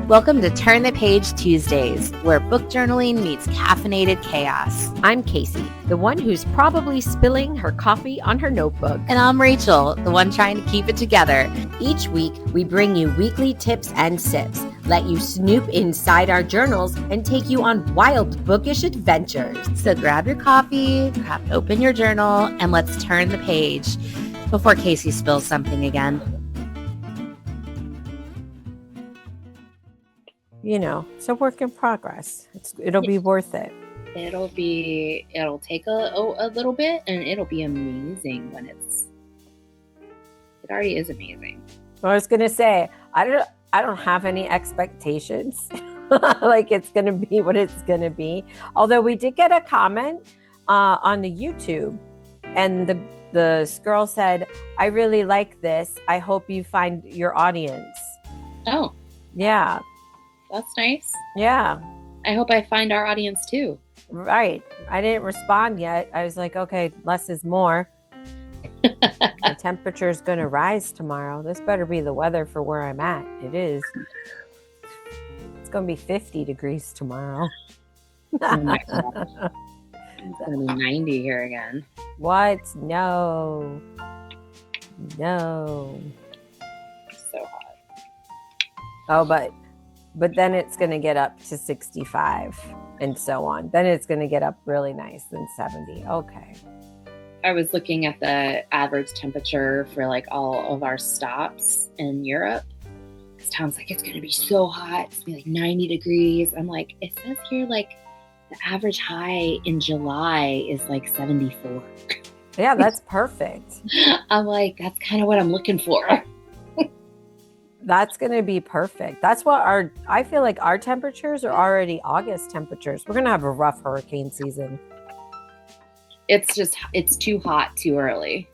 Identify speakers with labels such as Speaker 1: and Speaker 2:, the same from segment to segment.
Speaker 1: Welcome to Turn the Page Tuesdays, where book journaling meets caffeinated chaos.
Speaker 2: I'm Kasie, the one who's probably spilling her coffee on her notebook.
Speaker 1: And I'm Rachel, the one trying to keep it together.
Speaker 2: Each week, we bring you weekly tips and sips, let you snoop inside our journals, and take you on wild bookish adventures.
Speaker 1: So grab your coffee, crack open your journal, and let's turn the page before Kasie spills something again.
Speaker 2: You know, it's a work in progress. It'll be worth it.
Speaker 3: It'll take a little bit, and it'll be amazing when it already is amazing.
Speaker 2: I was gonna say, I don't have any expectations. Like it's gonna be what it's gonna be. Although we did get a comment on the YouTube, and the girl said, "I really like this. I hope you find your audience."
Speaker 3: Oh,
Speaker 2: yeah.
Speaker 3: That's nice.
Speaker 2: Yeah.
Speaker 3: I hope I find our audience too.
Speaker 2: Right. I didn't respond yet. I was like, okay, less is more. The temperature is going to rise tomorrow. This better be the weather for where I'm at. It is. It's going to be 50 degrees tomorrow.
Speaker 3: Oh my God. It's going to be 90 here again.
Speaker 2: What? No. No.
Speaker 3: So hot.
Speaker 2: Oh, but then it's going to get up to 65 and so on. Then it's going to get up really nice and 70. Okay.
Speaker 3: I was looking at the average temperature for like all of our stops in Europe. Because Tom's like, it's going to be so hot. It's going to be like 90 degrees. I'm like, it says here like the average high in July is like 74.
Speaker 2: Yeah, that's perfect.
Speaker 3: I'm like, that's kind of what I'm looking for.
Speaker 2: That's going to be perfect. That's what I feel like our temperatures are already August temperatures. We're going to have a rough hurricane season.
Speaker 3: It's too hot too early.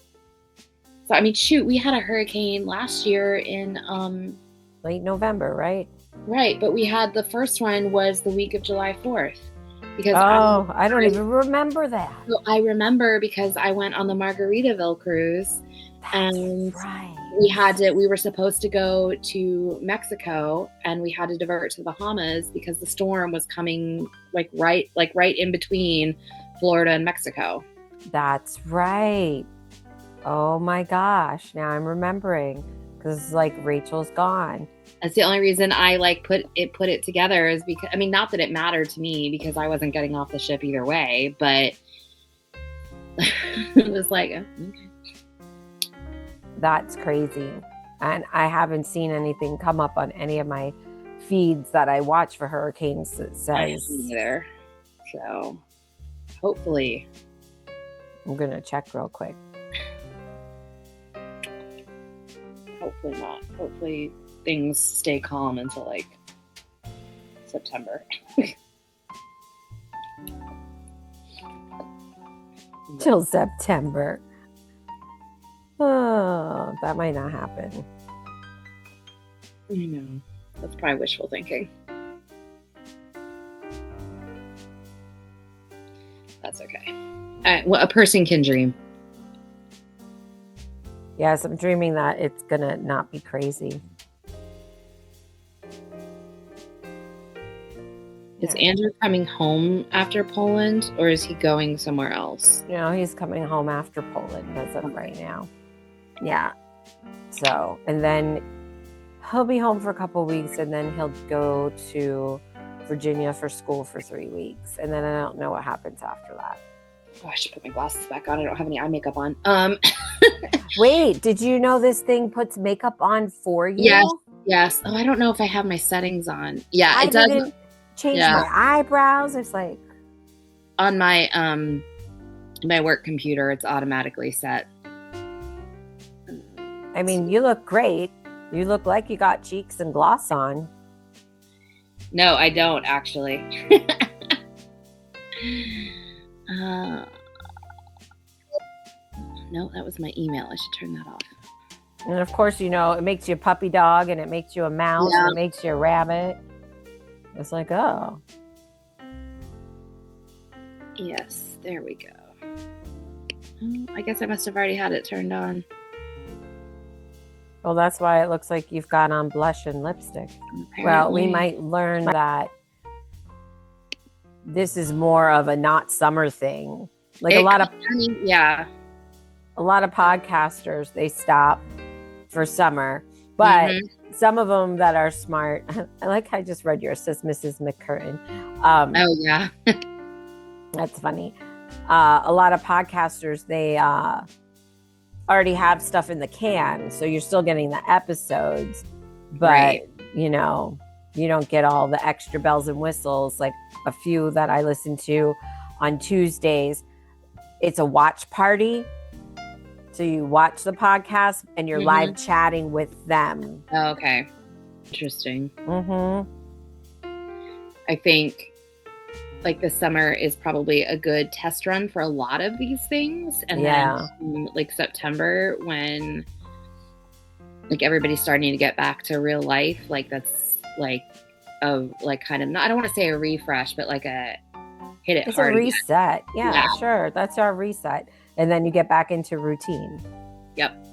Speaker 3: So, I mean, shoot, we had a hurricane last year in
Speaker 2: late November, right?
Speaker 3: Right. But we had the first one was the week of July 4th. Because
Speaker 2: I don't even remember that.
Speaker 3: So I remember because I went on the Margaritaville cruise.
Speaker 2: That's
Speaker 3: and
Speaker 2: right.
Speaker 3: We were supposed to go to Mexico, and we had to divert to the Bahamas because the storm was coming right in between Florida and Mexico.
Speaker 2: That's right. Oh my gosh. Now I'm remembering because like Rachel's gone.
Speaker 3: That's the only reason I put it together is because, I mean, not that it mattered to me because I wasn't getting off the ship either way, but it was like, okay.
Speaker 2: That's crazy. And I haven't seen anything come up on any of my feeds that I watch for hurricanes that says
Speaker 3: either. So hopefully.
Speaker 2: I'm going to check real quick.
Speaker 3: Hopefully not. Hopefully things stay calm until like September.
Speaker 2: Till September. Oh, that might not happen.
Speaker 3: I know. That's probably wishful thinking. That's okay. Well, a person can dream.
Speaker 2: Yes, I'm dreaming that it's going to not be crazy.
Speaker 3: Is Andrew coming home after Poland, or is he going somewhere else?
Speaker 2: No, he's coming home after Poland as of right now. Yeah. So, and then he'll be home for a couple of weeks, and then he'll go to Virginia for school for 3 weeks. And then I don't know what happens after that.
Speaker 3: Oh, I should put my glasses back on. I don't have any eye makeup on.
Speaker 2: Wait, did you know this thing puts makeup on for you?
Speaker 3: Yes. Oh, I don't know if I have my settings on. Yeah,
Speaker 2: it does.
Speaker 3: Didn't
Speaker 2: change my eyebrows. It's like
Speaker 3: on my my work computer, it's automatically set.
Speaker 2: I mean, you look great. You look like you got cheeks and gloss on.
Speaker 3: No, I don't actually. No, that was my email. I should turn that off.
Speaker 2: And of course, you know, it makes you a puppy dog, and it makes you a mouse, and it makes you a rabbit. It's like, oh.
Speaker 3: Yes, there we go. I guess I must have already had it turned on.
Speaker 2: Well, that's why it looks like you've got on blush and lipstick.
Speaker 3: Apparently.
Speaker 2: Well, we might learn that this is more of a not summer thing. Like a lot of podcasters, they stop for summer, but some of them that are smart. I like how I just read yours, says Mrs. McCurtain.
Speaker 3: Oh yeah,
Speaker 2: that's funny. A lot of podcasters, they already have stuff in the can, so you're still getting the episodes, but you know, you don't get all the extra bells and whistles. Like a few that I listen to on Tuesdays, it's a watch party. So you watch the podcast and you're live chatting with them.
Speaker 3: Oh, okay. Interesting.
Speaker 2: Mm-hmm.
Speaker 3: I think like the summer is probably a good test run for a lot of these things. And then like September, when like everybody's starting to get back to real life, like that's like a like kind of, I don't want to say a refresh, but like a hit it
Speaker 2: it's
Speaker 3: hard.
Speaker 2: It's a reset. Yeah, sure. That's our reset. And then you get back into routine.
Speaker 3: Yep.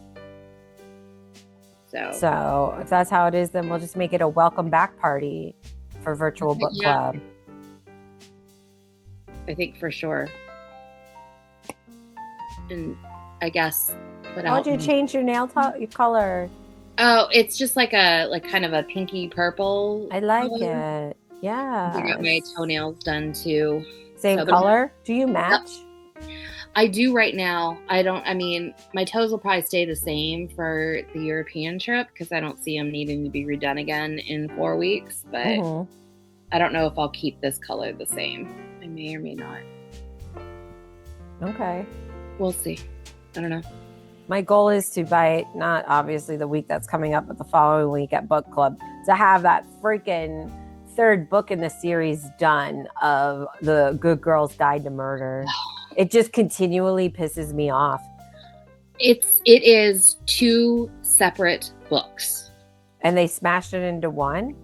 Speaker 2: So if that's how it is, then we'll just make it a welcome back party for virtual book club.
Speaker 3: I think for sure. And I guess
Speaker 2: how would you change your nail color?
Speaker 3: Oh, it's just like kind of a pinky purple.
Speaker 2: I like it. Yeah.
Speaker 3: I got my toenails done too.
Speaker 2: Same color? Do you match?
Speaker 3: I do right now. I mean, my toes will probably stay the same for the European trip because I don't see them needing to be redone again in 4 weeks. But I don't know if I'll keep this color the same. I may or may not.
Speaker 2: Okay.
Speaker 3: We'll see. I don't know.
Speaker 2: My goal is to, by not obviously the week that's coming up, but the following week at book club, to have that freaking third book in the series done of the Good Girl's Guide to Murder. It just continually pisses me off.
Speaker 3: It is 2 separate books.
Speaker 2: And they smashed it into one?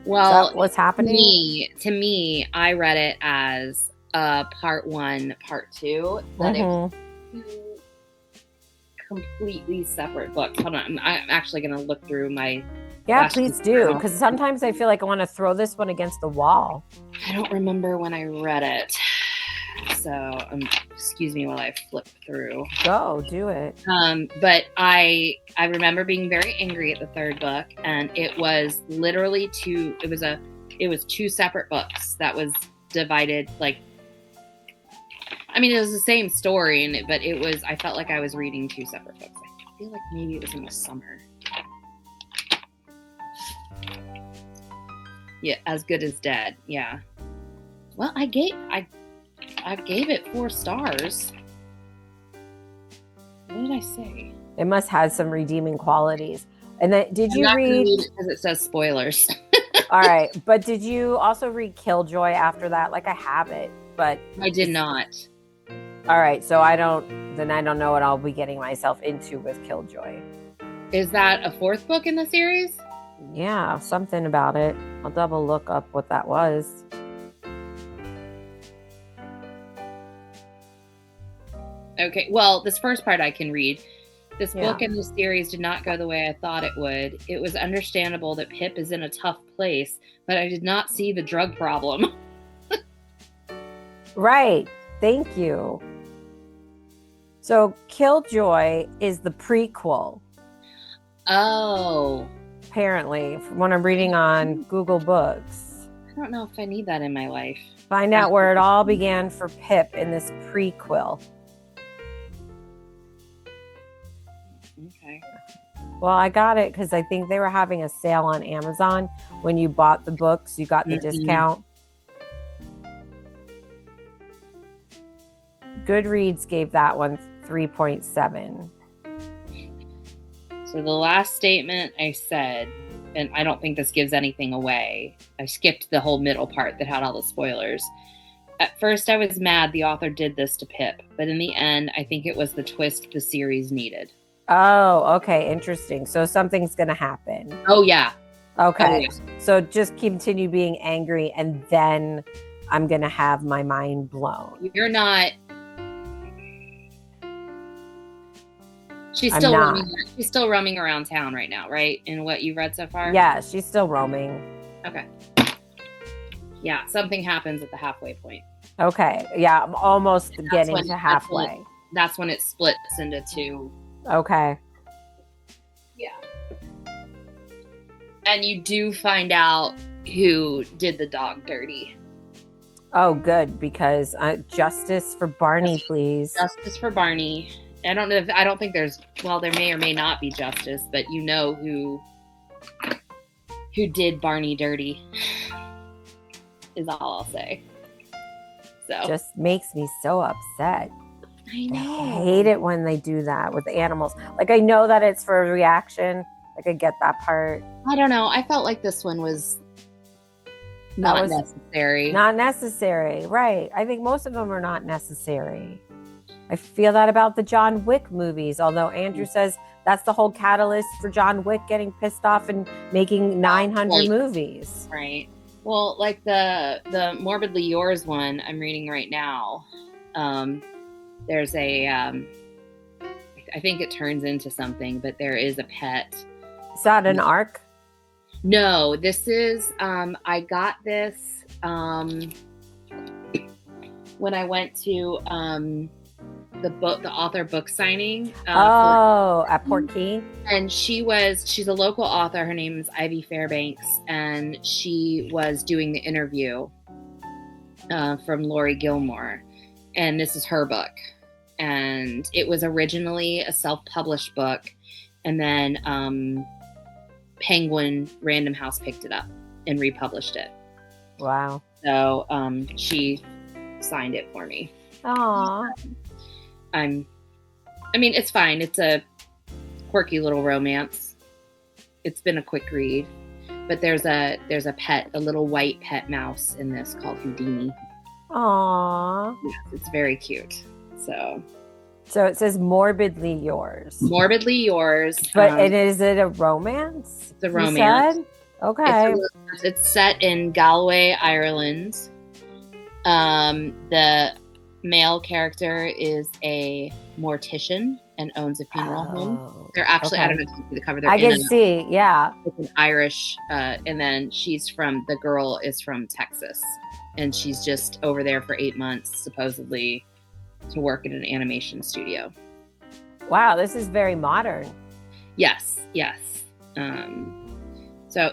Speaker 3: Well,
Speaker 2: is that what's happening?
Speaker 3: To me, I read it as part 1, part 2. That it was 2 completely separate books. Hold on. I'm actually going to look through my...
Speaker 2: Yeah, please do. Because sometimes I feel like I want to throw this one against the wall.
Speaker 3: I don't remember when I read it. So excuse me while I flip through.
Speaker 2: Go, do it.
Speaker 3: But I remember being very angry at the third book, and it was literally 2. It was 2 separate books that was divided. Like, I mean, it was the same story, but it was. I felt like I was reading 2 separate books. I feel like maybe it was in the summer. Yeah, As Good as Dead. Yeah. Well, I gave it 4 stars. What did I say?
Speaker 2: It must have some redeeming qualities. And then, did you read?
Speaker 3: Because it says spoilers.
Speaker 2: All right, but did you also read Killjoy after that? Like I have it, but
Speaker 3: I did not.
Speaker 2: All right, so I don't know what I'll be getting myself into with Killjoy.
Speaker 3: Is that a 4th book in the series?
Speaker 2: Yeah, something about it. I'll double look up what that was.
Speaker 3: Okay, well, this first part I can read. This book and this series did not go the way I thought it would. It was understandable that Pip is in a tough place, but I did not see the drug problem.
Speaker 2: Right. Thank you. So Killjoy is the prequel.
Speaker 3: Oh.
Speaker 2: Apparently, from what I'm reading on Google Books.
Speaker 3: I don't know if I need that in my life.
Speaker 2: Find out where it all began for Pip in this prequel.
Speaker 3: Okay.
Speaker 2: Well, I got it because I think they were having a sale on Amazon. When you bought the books, you got the discount. Goodreads gave that one 3.7.
Speaker 3: So the last statement I said, and I don't think this gives anything away. I skipped the whole middle part that had all the spoilers. At first, I was mad the author did this to Pip, but in the end, I think it was the twist the series needed.
Speaker 2: Oh, okay. Interesting. So something's going to happen.
Speaker 3: Oh, yeah.
Speaker 2: Okay.
Speaker 3: Oh, yeah.
Speaker 2: So just continue being angry, and then I'm going to have my mind blown.
Speaker 3: You're not... She's
Speaker 2: I'm
Speaker 3: still
Speaker 2: not.
Speaker 3: roaming. She's still roaming around town right now, right? In what you've read so far?
Speaker 2: Yeah, she's still roaming.
Speaker 3: Okay. Yeah, something happens at the halfway point.
Speaker 2: Okay. Yeah, I'm almost getting to halfway.
Speaker 3: That's when it splits into two.
Speaker 2: Okay.
Speaker 3: Yeah. And you do find out who did the dog dirty.
Speaker 2: Oh, good, because justice for Barney, please.
Speaker 3: Justice for Barney. I don't think there's, well, there may or may not be justice, but you know who did Barney dirty is all I'll say. So
Speaker 2: Just makes me so upset.
Speaker 3: I know.
Speaker 2: I hate it when they do that with animals. Like, I know that it's for a reaction. Like, I get that part.
Speaker 3: I don't know. I felt like this one was not necessary.
Speaker 2: Not necessary, right. I think most of them are not necessary. I feel that about the John Wick movies, although Andrew says that's the whole catalyst for John Wick getting pissed off and making 900 movies.
Speaker 3: Right. Well, like the Morbidly Yours one I'm reading right now, there's a, I think it turns into something, but there is a pet.
Speaker 2: Is that an arc?
Speaker 3: No, this is, I got this when I went to the author book signing.
Speaker 2: At Port Key?
Speaker 3: And she's a local author. Her name is Ivy Fairbanks, and she was doing the interview from Lori Gilmore. And this is her book. And it was originally a self-published book. And then Penguin Random House picked it up and republished it.
Speaker 2: Wow.
Speaker 3: So she signed it for me.
Speaker 2: Aww.
Speaker 3: I mean, it's fine. It's a quirky little romance. It's been a quick read. But there's a pet, a little white pet mouse in this called Houdini.
Speaker 2: Aww.
Speaker 3: Yes, it's very cute. So
Speaker 2: it says Morbidly Yours.
Speaker 3: Morbidly Yours.
Speaker 2: But is it a romance?
Speaker 3: It's a romance.
Speaker 2: You said? Okay.
Speaker 3: It's set in Galway, Ireland. The male character is a mortician and owns a funeral home. They're actually, I don't know if you can see the cover.
Speaker 2: I can see, yeah.
Speaker 3: It's an Irish, and then the girl is from Texas. And she's just over there for 8 months, supposedly, to work in an animation studio.
Speaker 2: Wow, this is very modern.
Speaker 3: Yes. So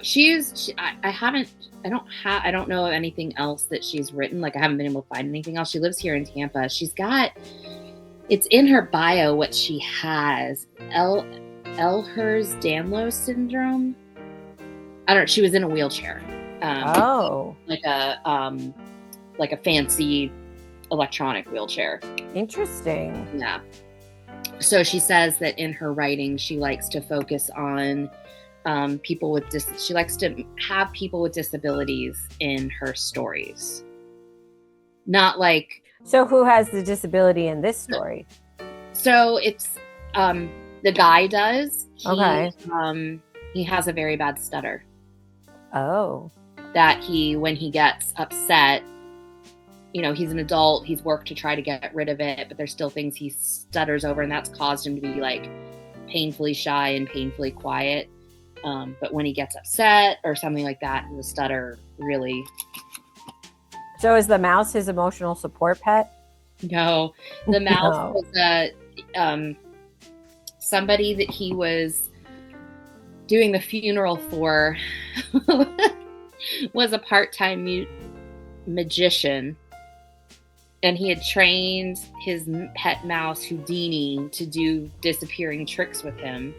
Speaker 3: I don't know of anything else that she's written. Like, I haven't been able to find anything else. She lives here in Tampa. It's in her bio what she has. Ehlers-Danlos syndrome. I don't know. She was in a wheelchair. Like a fancy electronic wheelchair.
Speaker 2: Interesting.
Speaker 3: Yeah. So she says that in her writing, she likes to focus on she likes to have people with disabilities in her stories. Not like...
Speaker 2: So who has the disability in this story?
Speaker 3: So it's, the guy does.
Speaker 2: Okay.
Speaker 3: He has a very bad stutter.
Speaker 2: Oh.
Speaker 3: That when he gets upset, he's an adult, he's worked to try to get rid of it, but there's still things he stutters over, and that's caused him to be like painfully shy and painfully quiet. But when he gets upset or something like that, the stutter really...
Speaker 2: So is the mouse his emotional support pet?
Speaker 3: No, the mouse was somebody that he was doing the funeral for was a part-time magician, and he had trained his pet mouse Houdini to do disappearing tricks with him.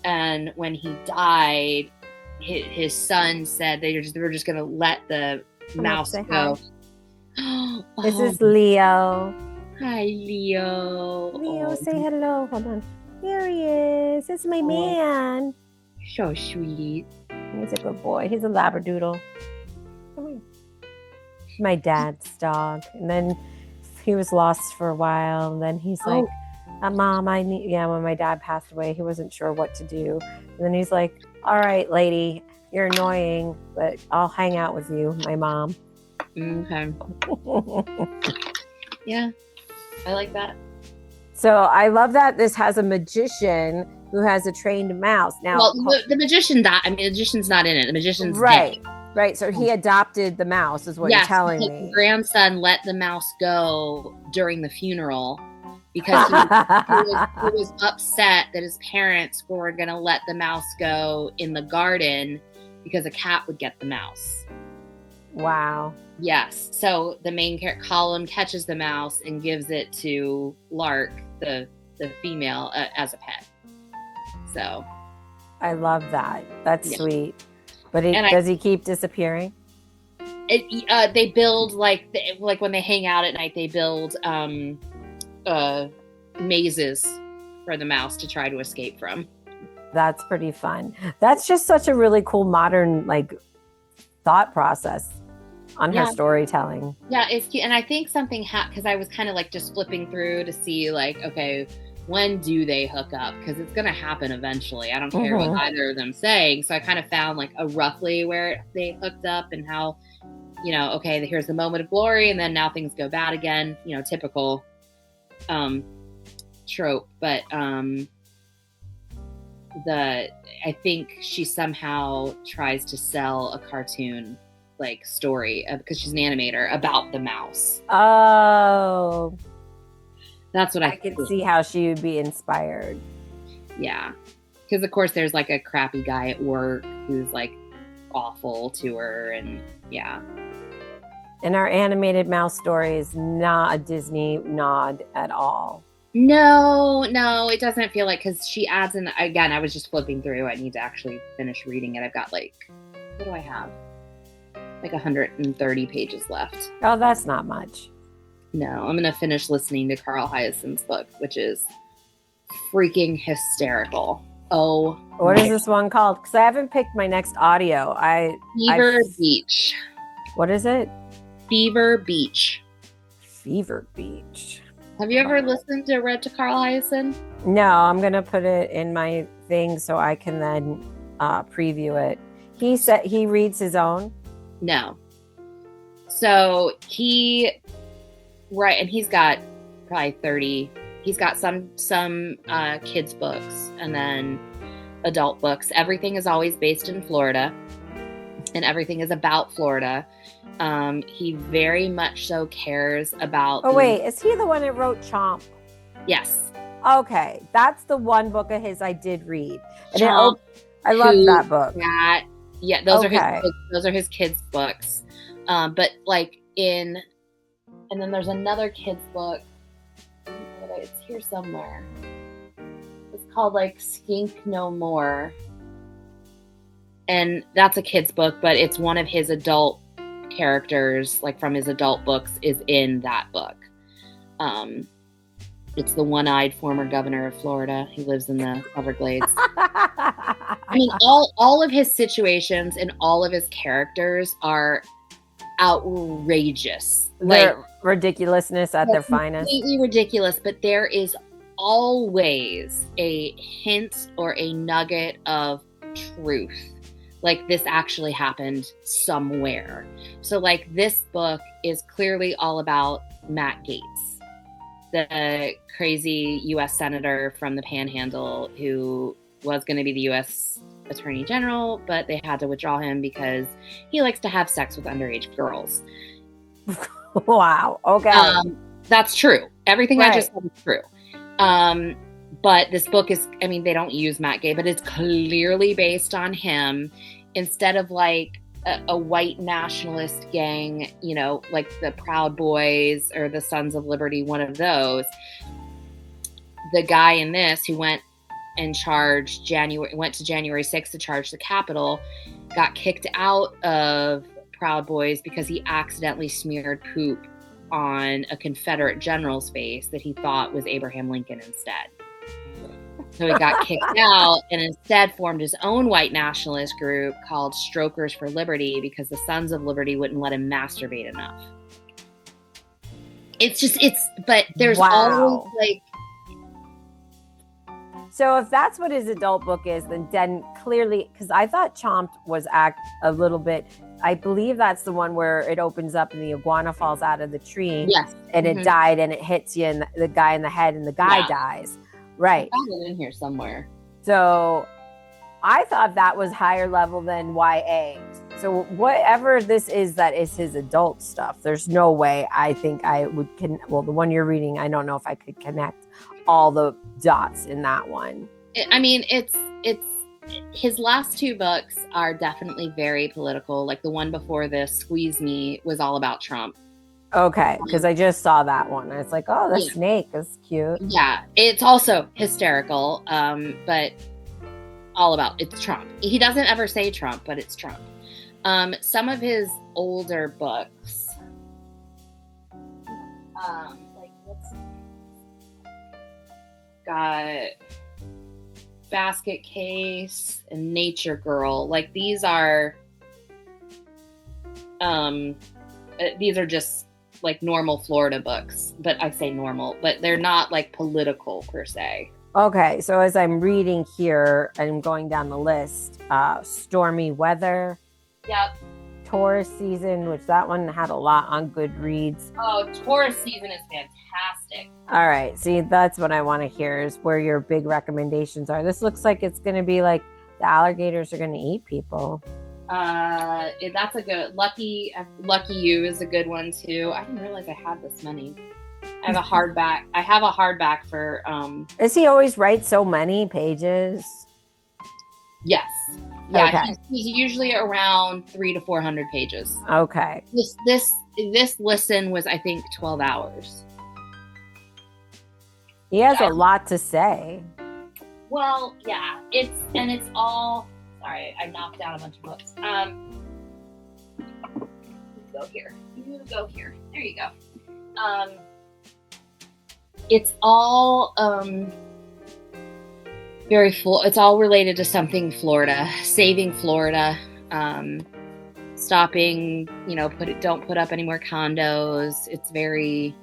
Speaker 3: And when he died, his son said they were just going to let the mouse go.
Speaker 2: This is Leo.
Speaker 3: Hi, Leo.
Speaker 2: Leo, say hello. Hold on. Here he is. It's my man.
Speaker 3: So sweet.
Speaker 2: He's a good boy. He's a Labradoodle. Come here. My dad's dog. And then he was lost for a while. And then he's like, Mom, when my dad passed away, he wasn't sure what to do. And then he's like, all right, lady, you're annoying, but I'll hang out with you, my mom.
Speaker 3: Okay. Yeah, I like that.
Speaker 2: So I love that this has a magician who has a trained mouse. Now,
Speaker 3: well, the magician died. I mean, the magician's not in it. The magician's
Speaker 2: right,
Speaker 3: dead.
Speaker 2: right. So he adopted the mouse, is what you're telling
Speaker 3: because
Speaker 2: me.
Speaker 3: the grandson let the mouse go during the funeral because he was upset that his parents were going to let the mouse go in the garden because a cat would get the mouse.
Speaker 2: Wow.
Speaker 3: Yes. So the main character, Colum, catches the mouse and gives it to Lark, the female, as a pet. So
Speaker 2: I love that. That's sweet. But does he keep disappearing?
Speaker 3: They build like when they hang out at night, they build mazes for the mouse to try to escape from.
Speaker 2: That's pretty fun. That's just such a really cool modern thought process on her storytelling.
Speaker 3: Yeah, it's cute. And I think something because I was kind of just flipping through to see okay, when do they hook up? Because it's going to happen eventually. I don't care what either of them saying. So I kind of found a roughly where they hooked up and how, okay, here's the moment of glory and then now things go bad again. Typical trope. But I think she somehow tries to sell a cartoon story because she's an animator about the mouse.
Speaker 2: Oh,
Speaker 3: that's what I
Speaker 2: could see how she would be inspired.
Speaker 3: Yeah, because of course there's a crappy guy at work who's awful to her, and
Speaker 2: And our animated mouse story is not a Disney nod at all.
Speaker 3: No, it doesn't feel because she adds in, again, I was just flipping through. I need to actually finish reading it. I've got what do I have? 130 pages left.
Speaker 2: Oh, that's not much.
Speaker 3: No, I'm going to finish listening to Carl Hyacint's book, which is freaking hysterical. Oh.
Speaker 2: What is this one called? Because I haven't picked my next audio.
Speaker 3: Fever Beach.
Speaker 2: What is it?
Speaker 3: Fever Beach.
Speaker 2: Fever Beach.
Speaker 3: Have you ever listened to read to Carl Hyacin?
Speaker 2: No, I'm going to put it in my thing so I can then preview it. He said he reads his own?
Speaker 3: No. So and he's got probably 30. He's got some kids books and then adult books. Everything is always based in Florida and everything is about Florida. He very much so cares about...
Speaker 2: Oh, wait. Is he the one that wrote Chomp?
Speaker 3: Yes.
Speaker 2: Okay. That's the one book of his I did read. And
Speaker 3: Chomp,
Speaker 2: I love that book.
Speaker 3: Yeah, those are his kids' books. But and then there's another kids' book. It's here somewhere. It's called Skink No More. And that's a kid's book, but it's one of his adult characters, from his adult books, is in that book. It's the one-eyed former governor of Florida. He lives in the Everglades. I mean, all of his situations and all of his characters are outrageous.
Speaker 2: Their ridiculousness at their finest.
Speaker 3: Completely ridiculous, but there is always a hint or a nugget of truth. This actually happened somewhere. So this book is clearly all about Matt Gaetz, the crazy U.S. senator from the Panhandle who was going to be the U.S. Attorney General, but they had to withdraw him because he likes to have sex with underage girls.
Speaker 2: Wow. Okay.
Speaker 3: That's true. Everything I just said is true. But this book is, they don't use Matt Gaetz, but it's clearly based on him instead of a white nationalist gang, the Proud Boys or the Sons of Liberty, one of those. The guy in this who went to January 6th to charge the Capitol, got kicked out of Proud Boys because he accidentally smeared poop on a Confederate general's face that he thought was Abraham Lincoln instead. So he got kicked out and instead formed his own white nationalist group called Strokers for Liberty because the Sons of Liberty wouldn't let him masturbate enough. But there's always
Speaker 2: So if that's what his adult book is, then clearly, because I thought Chomped was a little bit I believe that's the one where it opens up and the iguana falls out of the tree.
Speaker 3: Yes.
Speaker 2: And it died and it hits you and the guy in the head and the guy dies. Right.
Speaker 3: I found it in here somewhere.
Speaker 2: So I thought that was higher level than YA. So whatever this is that is his adult stuff, there's no way I think I would well, the one you're reading, I don't know if I could connect all the dots in that one.
Speaker 3: I mean, it's his last two books are definitely very political. Like the one before this, Squeeze Me, was all about Trump.
Speaker 2: Okay, because I just saw that one. I was like, oh, the snake is cute.
Speaker 3: Yeah, it's also hysterical, but all about, it's Trump. He doesn't ever say Trump, but it's Trump. Some of his older books, like what's got Basket Case and Nature Girl, like these are just like normal Florida books, but I say normal, but they're not like political per se.
Speaker 2: Okay, so as I'm reading here, I'm going down the list. Stormy Weather.
Speaker 3: Yep.
Speaker 2: Taurus Season, which that one had a lot on Goodreads.
Speaker 3: Oh, Taurus Season is fantastic.
Speaker 2: All right, see, that's what I want to hear is where your big recommendations are. This looks like it's going to be like the alligators are going to eat people.
Speaker 3: That's a good Lucky You is a good one too. I didn't realize I had this many. I have a hardback for
Speaker 2: Does he always write so many pages?
Speaker 3: Yes. Yeah,
Speaker 2: okay.
Speaker 3: He's usually around 300 to 400 pages.
Speaker 2: Okay.
Speaker 3: This listen was, I think, 12 hours.
Speaker 2: He has a lot to say.
Speaker 3: Well, yeah, it's all. Sorry, I knocked down a bunch of books. Go here. You go here. There you go. It's all very full. It's all related to something Florida, saving Florida, stopping. Don't put up any more condos. It's very.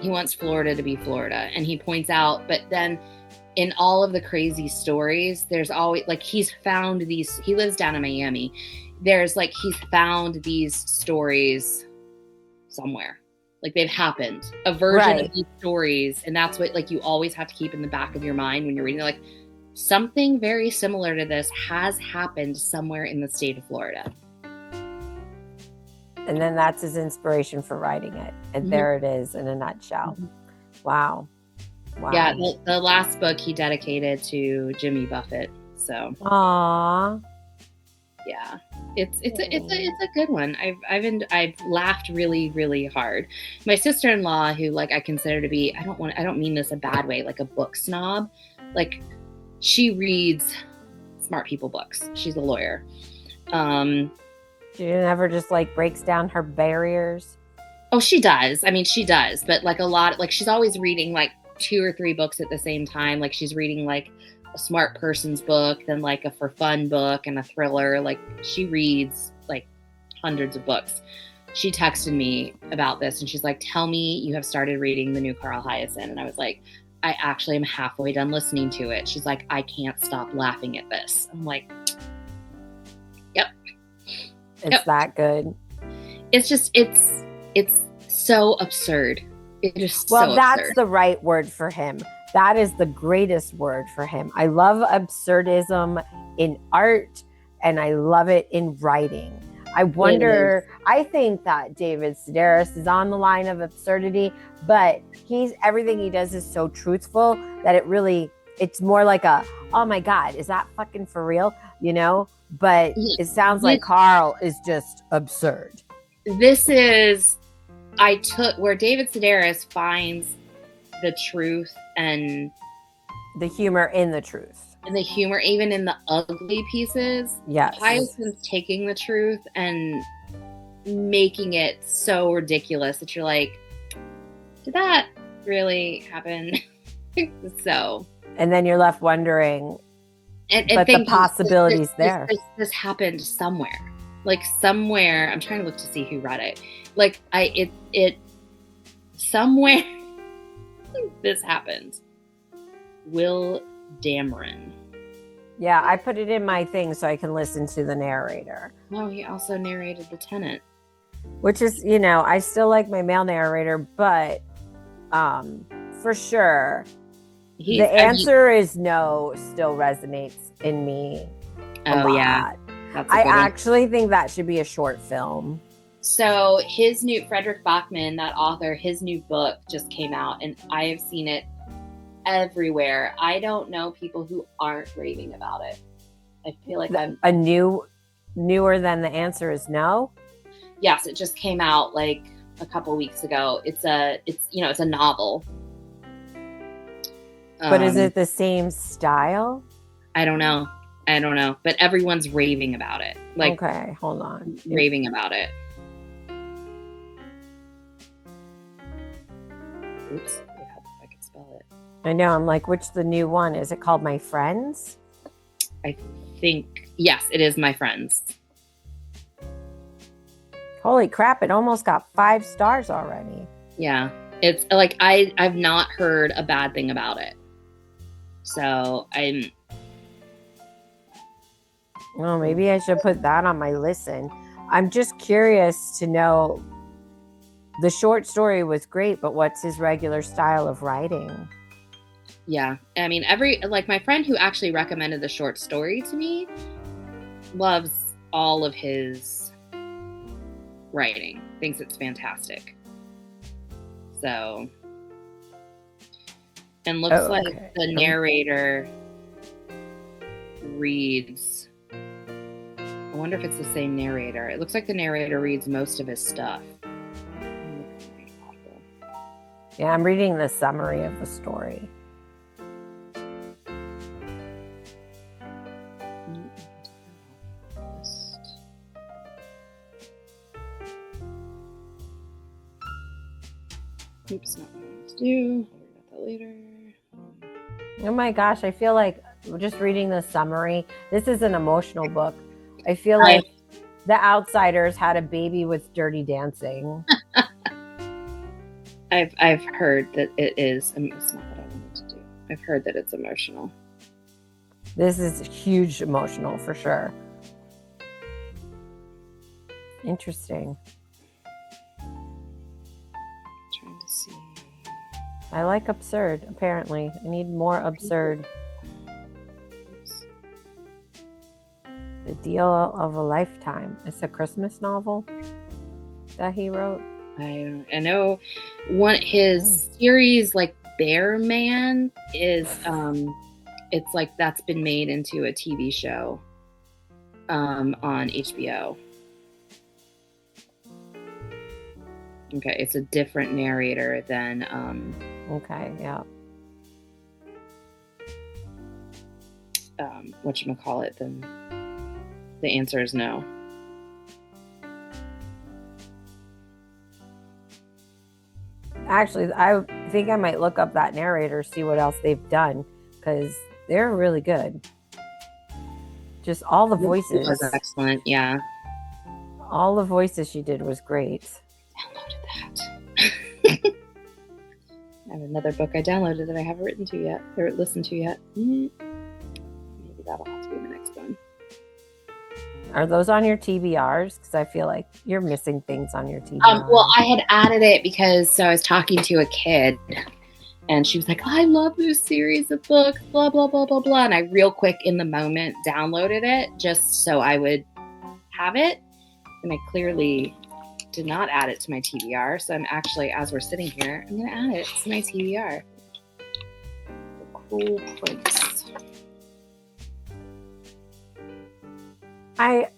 Speaker 3: He wants Florida to be Florida, and he points out, but then in all of the crazy stories, there's always like he's found these. He lives down in Miami. There's like he's found these stories somewhere. Like they've happened, a version of these stories. And that's what like you always have to keep in the back of your mind when you're reading. Like something very similar to this has happened somewhere in the state of Florida.
Speaker 2: And then that's his inspiration for writing it. And there it is in a nutshell. Wow.
Speaker 3: Yeah, the last book he dedicated to Jimmy Buffett. So
Speaker 2: aww.
Speaker 3: Yeah. It's a good one. I've laughed really, really hard. My sister-in-law, who like I consider to be, I don't mean this a bad way, like a book snob. Like she reads smart people books. She's a lawyer.
Speaker 2: She never just like breaks down her barriers.
Speaker 3: Oh, she does. I mean, she does, but like a lot, like she's always reading like 2 or 3 books at the same time. Like she's reading like a smart person's book, then like a for fun book and a thriller. Like she reads like hundreds of books. She texted me about this and she's like, tell me you have started reading the new Carl Hiaasen. And I was like, I actually am halfway done listening to it. She's like, I can't stop laughing at this. I'm like, yep.
Speaker 2: It's that good.
Speaker 3: It's just, it's so absurd. It is
Speaker 2: well,
Speaker 3: so
Speaker 2: that's
Speaker 3: absurd.
Speaker 2: The right word for him. That is the greatest word for him. I love absurdism in art and I love it in writing. I wonder, I think that David Sedaris is on the line of absurdity, but everything he does is so truthful that it's more like oh my God, is that fucking for real? But it sounds like Carl is just absurd.
Speaker 3: This is, where David Sedaris finds the truth and
Speaker 2: the humor in the truth.
Speaker 3: And the humor, even in the ugly pieces.
Speaker 2: Yes.
Speaker 3: Hiaasen's taking the truth and making it so ridiculous that you're like, did that really happen? So.
Speaker 2: And then you're left wondering,
Speaker 3: but
Speaker 2: the possibilities there.
Speaker 3: This happened somewhere. Like somewhere, I'm trying to look to see who read it. Like it somewhere this happened. Will Dameron.
Speaker 2: Yeah, I put it in my thing so I can listen to the narrator.
Speaker 3: No, he also narrated The Tenant.
Speaker 2: Which is, I still like my male narrator, but for sure, the answer is no still resonates in me a lot.
Speaker 3: Yeah.
Speaker 2: I actually think that should be a short film.
Speaker 3: So Frederick Bachman, that author, his new book just came out and I have seen it everywhere. I don't know people who aren't raving about it. I feel like
Speaker 2: newer than the answer is no.
Speaker 3: Yes, it just came out like a couple weeks ago. It's a novel.
Speaker 2: But is it the same style?
Speaker 3: I don't know. But everyone's raving about it. Like,
Speaker 2: okay, hold on.
Speaker 3: Raving about it. Oops, I could spell it.
Speaker 2: I know. I'm like, which the new one? Is it called My Friends?
Speaker 3: I think, yes, it is My Friends.
Speaker 2: Holy crap, it almost got 5 stars already.
Speaker 3: Yeah. It's like, I've not heard a bad thing about it. So
Speaker 2: well, maybe I should put that on my listen. I'm just curious to know. The short story was great, but what's his regular style of writing?
Speaker 3: Yeah. I mean, my friend who actually recommended the short story to me loves all of his writing, thinks it's fantastic. So, and looks like the narrator reads, I wonder if it's the same narrator. It looks like the narrator reads most of his stuff.
Speaker 2: Yeah, I'm reading the summary of the story.
Speaker 3: Oops, not what I want to do. I'll worry about that later.
Speaker 2: Oh my gosh, I feel like just reading the summary, this is an emotional book. I feel like The Outsiders had a baby with Dirty Dancing.
Speaker 3: I've heard that it is. It's not what I wanted to do. I've heard that it's emotional.
Speaker 2: This is huge emotional for sure. Interesting.
Speaker 3: Trying to see.
Speaker 2: I like absurd, apparently. I need more absurd.
Speaker 3: Oops.
Speaker 2: The Deal of a Lifetime. It's a Christmas novel that he wrote.
Speaker 3: I know his series, like Bear Man, is it's like that's been made into a TV show on HBO. Okay, it's a different narrator than
Speaker 2: okay, yeah.
Speaker 3: Whatchamacallit, then the answer is no.
Speaker 2: Actually, I think I might look up that narrator, see what else they've done, because they're really good. Just all the voices.
Speaker 3: It was excellent, yeah.
Speaker 2: All the voices she did was great.
Speaker 3: Downloaded that. I have another book I downloaded that I haven't listened to yet. Maybe that'll have to be the next one.
Speaker 2: Are those on your TBRs? Because I feel like you're missing things on your TBRs.
Speaker 3: Well, I had added it because I was talking to a kid and she was like, I love this series of books, blah, blah, blah, blah, blah. And I real quick in the moment downloaded it just so I would have it. And I clearly did not add it to my TBR. So I'm actually, as we're sitting here, I'm going to add it to my TBR. The Cool Prince.
Speaker 2: I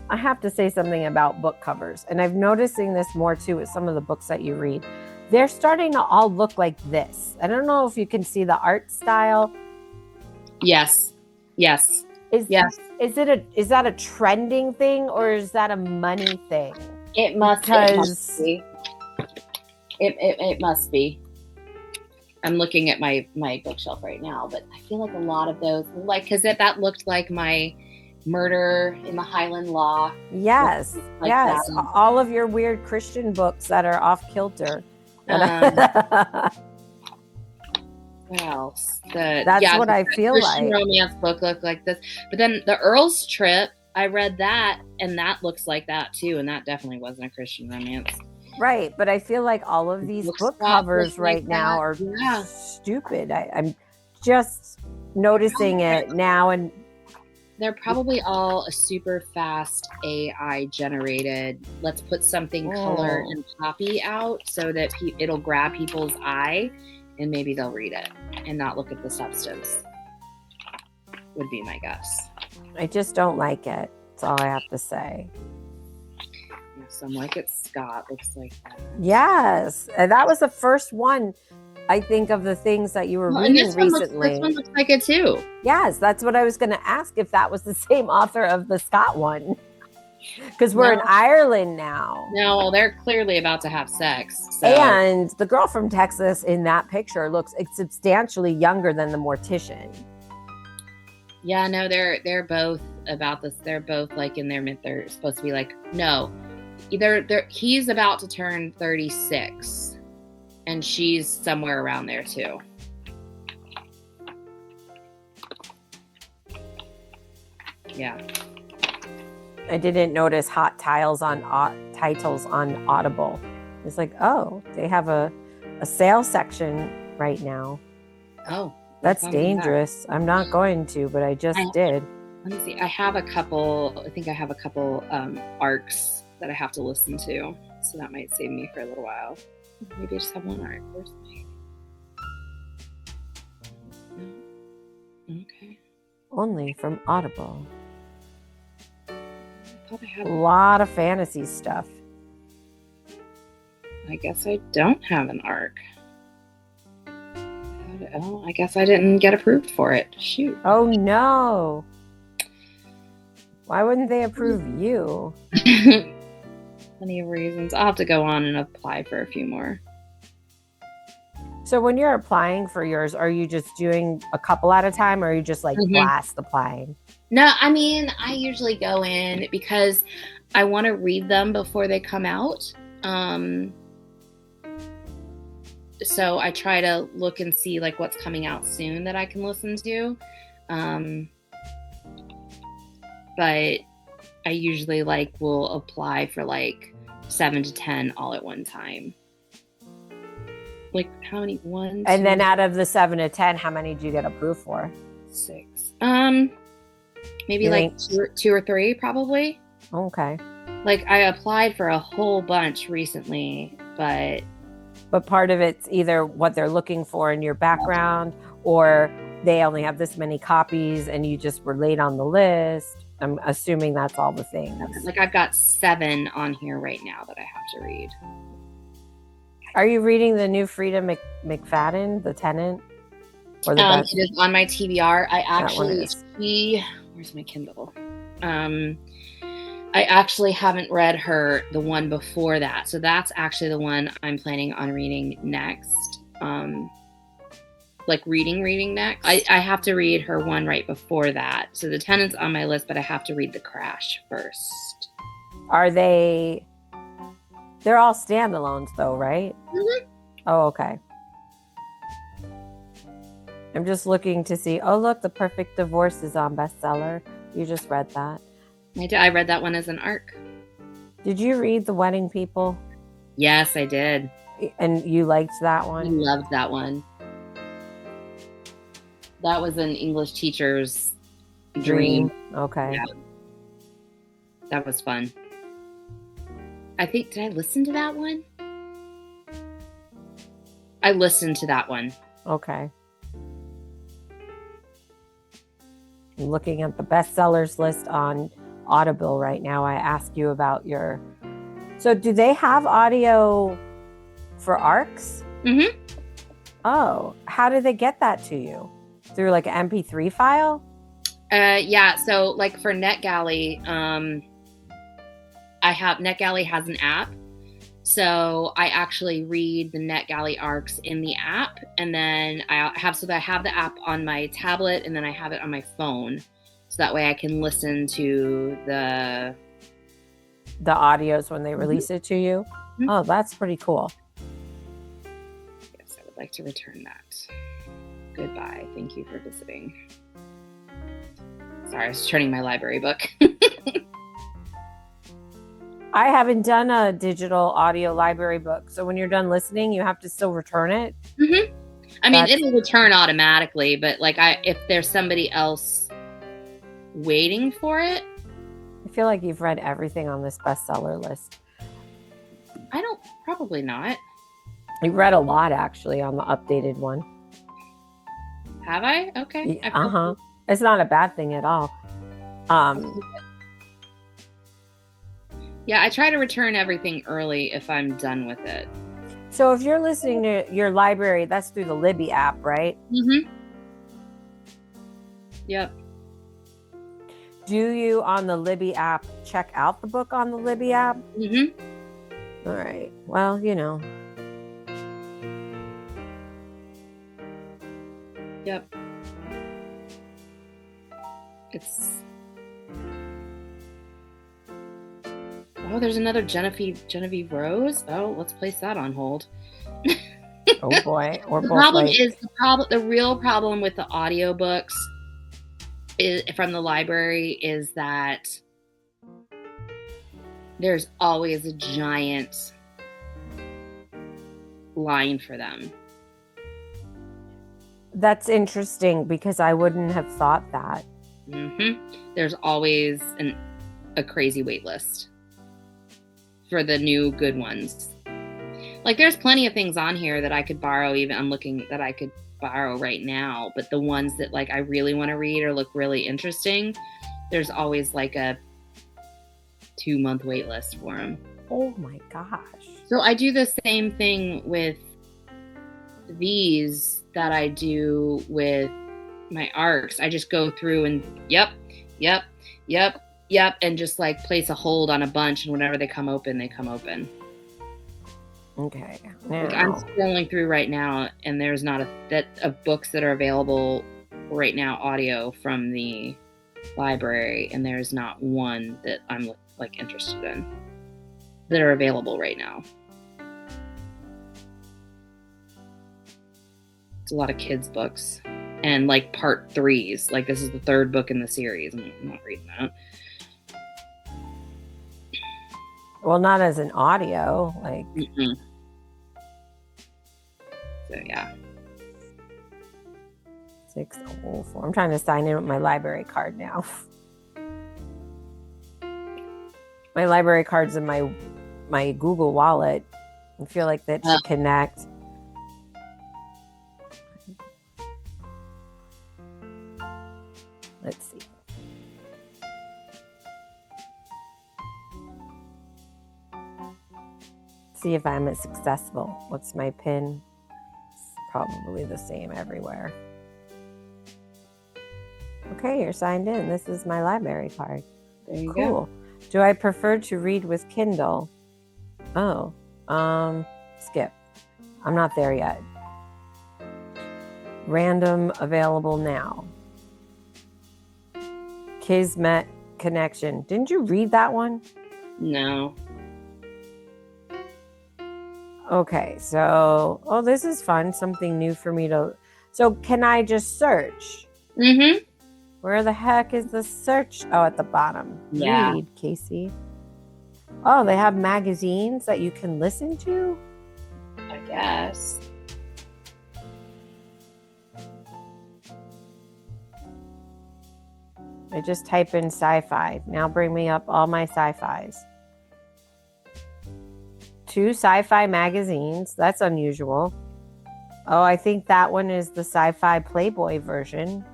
Speaker 2: have to say something about book covers, and I'm noticing this more too with some of the books that you read. They're starting to all look like this. I don't know if you can see the art style.
Speaker 3: Yes. Yes.
Speaker 2: Is that a trending thing or is that a money thing?
Speaker 3: It must be. It must be. I'm looking at my bookshelf right now, but I feel like a lot of those, like, because that looked like my Murder in the Highland Law.
Speaker 2: Yes,
Speaker 3: like
Speaker 2: yes.
Speaker 3: that.
Speaker 2: All of your weird Christian books that are off kilter.
Speaker 3: So What else?
Speaker 2: That's what I feel
Speaker 3: Christian
Speaker 2: like.
Speaker 3: romance book looked like this. But then the Earl's Trip, I read that, and that looks like that too, and that definitely wasn't a Christian romance.
Speaker 2: Right, but I feel like all of these book covers right now are stupid. I'm just noticing it now, and
Speaker 3: they're probably all a super fast AI generated. Let's put something color and poppy out so that it'll grab people's eye, and maybe they'll read it and not look at the substance. Would be my guess.
Speaker 2: I just don't like it. That's all I have to say.
Speaker 3: Some like it. Scott looks like that.
Speaker 2: Yes, and that was the first one, I think, of the things that you were reading recently.
Speaker 3: This one looks like it too.
Speaker 2: Yes, that's what I was going to ask, if that was the same author of the Scott one. Because we're in Ireland now.
Speaker 3: No, they're clearly about to have sex. So.
Speaker 2: And the girl from Texas in that picture looks substantially younger than the mortician.
Speaker 3: Yeah, no, they're both about this. They're both like in their mid. They're supposed to be like, no, either he's about to turn 36, and she's somewhere around there too. Yeah.
Speaker 2: I didn't notice hot titles on Audible. It's like, oh, they have a sale section right now.
Speaker 3: Oh,
Speaker 2: that's dangerous. I'm not going to, but I just did.
Speaker 3: Let me see. I think I have a couple arcs that I have to listen to, so that might save me for a little while. Maybe I just have one arc. Where's my... Okay.
Speaker 2: Only from Audible.
Speaker 3: I thought I had
Speaker 2: a lot of fantasy stuff.
Speaker 3: I guess I don't have an arc. Oh, I guess I didn't get approved for it. Shoot.
Speaker 2: Oh no. Why wouldn't they approve you?
Speaker 3: Plenty of reasons. I'll have to go on and apply for a few more.
Speaker 2: So when you're applying for yours, are you just doing a couple at a time, or are you just like blast applying?
Speaker 3: No, I mean, I usually go in because I want to read them before they come out. So I try to look and see like what's coming out soon that I can listen to. But I usually will apply for 7 to 10 all at one time. Like how many? One,
Speaker 2: and then out of the 7 to 10, how many do you get approved for?
Speaker 3: 6. Maybe two or three probably.
Speaker 2: Okay.
Speaker 3: I applied for a whole bunch recently, but
Speaker 2: part of it's either what they're looking for in your background, or they only have this many copies and you just were late on the list. I'm assuming that's all the things.
Speaker 3: I've got 7 on here right now that I have to read.
Speaker 2: Are you reading the new Frida McFadden, The Tenant? Or
Speaker 3: it is on my TBR. I actually see. Where's my Kindle? I actually haven't read the one before that. So that's actually the one I'm planning on reading next. Reading next. I have to read her one right before that. So The Tenant's on my list, but I have to read The Crash first.
Speaker 2: Are they... They're all standalones though, right?
Speaker 3: Mm-hmm.
Speaker 2: Oh, okay. I'm just looking to see. Oh, look, The Perfect Divorce is on bestseller. You just read that.
Speaker 3: I read that one as an arc.
Speaker 2: Did you read The Wedding People?
Speaker 3: Yes, I did.
Speaker 2: And you liked that one?
Speaker 3: I loved that one. That was an English teacher's dream.
Speaker 2: Okay.
Speaker 3: Yeah. That was fun. Did I listen to that one? I listened to that one.
Speaker 2: Okay. I'm looking at the bestsellers list on Audible right now. I asked you about your... So do they have audio for arcs?
Speaker 3: Mm-hmm.
Speaker 2: Oh, how did they get that to you? Through an MP3 file?
Speaker 3: Yeah. So for NetGalley, NetGalley has an app. So I actually read the NetGalley arcs in the app, and then I have the app on my tablet, and then I have it on my phone. So that way I can listen to the
Speaker 2: audios when they release it to you. Mm-hmm. Oh, that's pretty cool.
Speaker 3: Yes, I would like to return that. Goodbye. Thank you for visiting. Sorry, I was turning my library book.
Speaker 2: I haven't done a digital audio library book. So when you're done listening, you have to still return it.
Speaker 3: Mm-hmm. I mean, it'll return automatically, but like if there's somebody else waiting for it.
Speaker 2: I feel like you've read everything on this bestseller list.
Speaker 3: Probably not.
Speaker 2: You read a lot actually on the updated one.
Speaker 3: Have I? Okay.
Speaker 2: It's not a bad thing at all.
Speaker 3: Yeah, I try to return everything early if I'm done with it.
Speaker 2: So if you're listening to your library, that's through the Libby app, right?
Speaker 3: Mm-hmm. Yep.
Speaker 2: Do you on the Libby app check out the book on the Libby app?
Speaker 3: Mm-hmm.
Speaker 2: All right. Well, you know.
Speaker 3: Yep. Oh, there's another Genevieve Rose. Oh, let's place that on hold.
Speaker 2: Oh boy. Or
Speaker 3: the real problem with the audiobooks from the library is that there's always a giant line for them.
Speaker 2: That's interesting because I wouldn't have thought that.
Speaker 3: Mm-hmm. There's always a crazy wait list for the new good ones. Like there's plenty of things on here that I could borrow. Even I'm looking that I could borrow right now, but the ones that like I really want to read or look really interesting, there's always like a 2-month wait list for them.
Speaker 2: Oh my gosh.
Speaker 3: So I do the same thing with these that I do with my ARCs. I just go through and yep, and just like place a hold on a bunch, and whenever they come open, they come open.
Speaker 2: Okay.
Speaker 3: Like I'm scrolling through right now, and there's not a set of books that are available right now, audio from the library, and there's not one that I'm like interested in that are available right now. It's a lot of kids' books and like part 3s. Like this is the 3rd book in the series. I'm not reading that.
Speaker 2: Well, not as an audio, like.
Speaker 3: Mm-mm. So yeah.
Speaker 2: 604. I'm trying to sign in with my library card now. My library card's in my Google Wallet. I feel like that should connect. Let's see. See if I'm successful. What's my PIN? It's probably the same everywhere. Okay, you're signed in. This is my library card.
Speaker 3: There you
Speaker 2: go. Do I prefer to read with Kindle? Oh, skip. I'm not there yet. Random available now. Kismet Connection. Didn't you read that one?
Speaker 3: No.
Speaker 2: Okay, so, this is fun. Something new for me to... So can I just search?
Speaker 3: Mm-hmm.
Speaker 2: Where the heck is the search? Oh, at the bottom.
Speaker 3: Yeah.
Speaker 2: Read, Kasie. Oh, they have magazines that you can listen to?
Speaker 3: I guess.
Speaker 2: I just type in sci-fi. Now bring me up all my sci-fis. 2 sci-fi magazines. That's unusual. Oh, I think that one is the sci-fi Playboy version.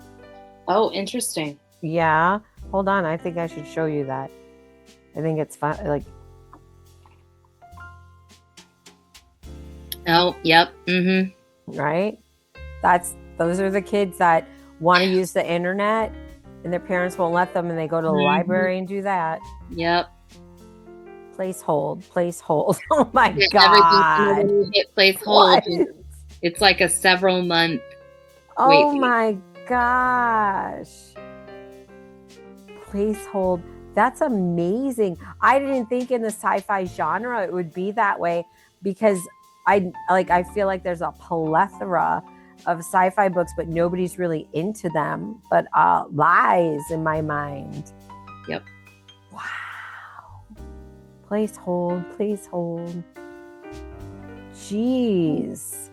Speaker 3: Oh, interesting.
Speaker 2: Yeah. Hold on. I think I should show you that. I think it's fun. Like.
Speaker 3: Oh, yep. Mm-hmm.
Speaker 2: Right? Those are the kids that want to use the internet and their parents won't let them, and they go to the library and do that.
Speaker 3: Yep.
Speaker 2: Place hold. Oh my God.
Speaker 3: When you hit place hold, it's like a several month.
Speaker 2: Oh my gosh. Place hold. That's amazing. I didn't think in the sci-fi genre it would be that way because I feel like there's a plethora of sci-fi books, but nobody's really into them. But lies in my mind.
Speaker 3: Yep.
Speaker 2: Wow. Please hold. Jeez.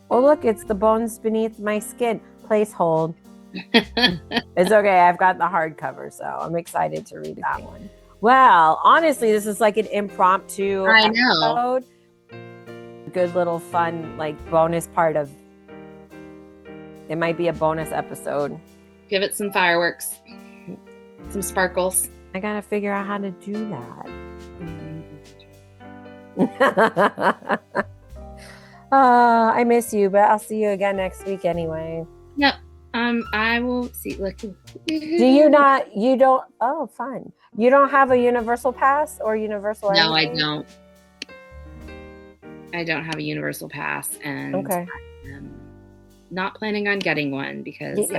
Speaker 2: Oh, look, it's the bones beneath my skin. Please hold. It's okay. I've got the hardcover, so I'm excited to read that one. Well, honestly, this is like an impromptu episode. Good little fun, like bonus part of. It might be a bonus episode.
Speaker 3: Give it some fireworks, some sparkles.
Speaker 2: I gotta figure out how to do that. I miss you, but I'll see you again next week anyway.
Speaker 3: Yep. I will see. Look.
Speaker 2: Do you not? You don't? Oh, fun. You don't have a universal pass or universal?
Speaker 3: No,
Speaker 2: anything?
Speaker 3: I don't. I don't have a universal pass, and
Speaker 2: okay.
Speaker 3: I'm not planning on getting one because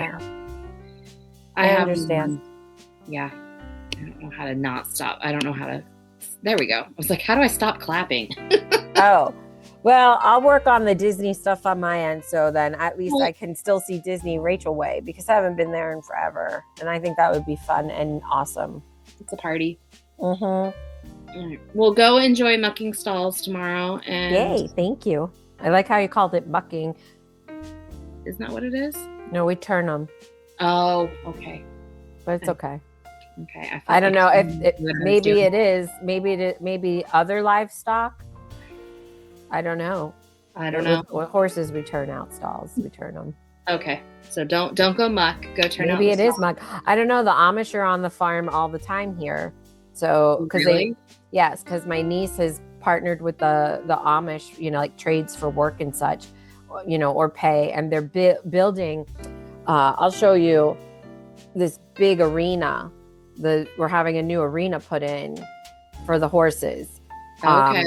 Speaker 2: I understand.
Speaker 3: Yeah, I don't know how to not stop. I don't know how to. There we go. I was like, how do I stop clapping?
Speaker 2: Oh. Well, I'll work on the Disney stuff on my end, so then at least I can still see Disney Rachel Way, because I haven't been there in forever, and I think that would be fun and awesome.
Speaker 3: It's a party.
Speaker 2: Mm-hmm.
Speaker 3: Right. We'll go enjoy mucking stalls tomorrow. And
Speaker 2: yay! Thank you. I like how you called it mucking.
Speaker 3: Isn't that what it is?
Speaker 2: No, we turn them.
Speaker 3: Oh, okay.
Speaker 2: But it's okay.
Speaker 3: Okay.
Speaker 2: I don't know if maybe it is. Maybe other livestock. I don't know. With horses, we turn out stalls. We turn them.
Speaker 3: Okay. So don't go muck. Go turn out.
Speaker 2: Maybe it is muck. I don't know. The Amish are on the farm all the time here. So because because my niece has partnered with the Amish, like trades for work and such, or pay, and they're building. I'll show you this big arena. We're having a new arena put in for the horses.
Speaker 3: Okay.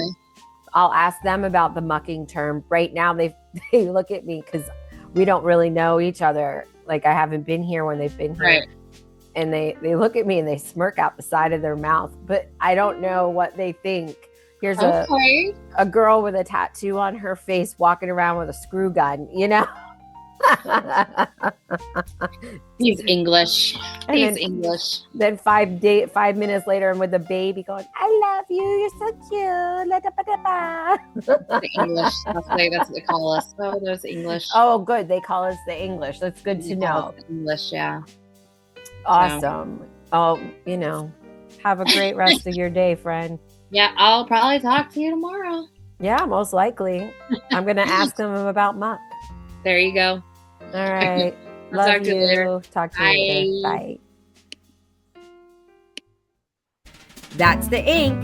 Speaker 2: I'll ask them about the mucking term. Right now, they look at me because we don't really know each other. Like, I haven't been here when they've been here.
Speaker 3: Right.
Speaker 2: And they look at me and they smirk out the side of their mouth. But I don't know what they think. Here's a girl with a tattoo on her face walking around with a screw gun,
Speaker 3: He's English. English.
Speaker 2: Then 5 minutes later, I'm with a baby going, "I love you. You're so cute."
Speaker 3: The English. That's what they call us. Oh, those English.
Speaker 2: Oh, good. They call us the English. That's good to know.
Speaker 3: English, yeah.
Speaker 2: Awesome. Oh, have a great rest of your day, friend.
Speaker 3: Yeah, I'll probably talk to you tomorrow.
Speaker 2: Yeah, most likely. I'm going to ask them about muck.
Speaker 3: There you go.
Speaker 2: All right. Love
Speaker 3: talk to you later.
Speaker 2: Talk to you later. Bye.
Speaker 1: That's the ink.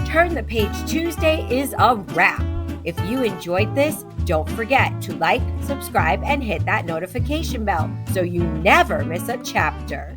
Speaker 1: Turn the Page Tuesday is a wrap. If you enjoyed this, don't forget to like, subscribe, and hit that notification bell so you never miss a chapter.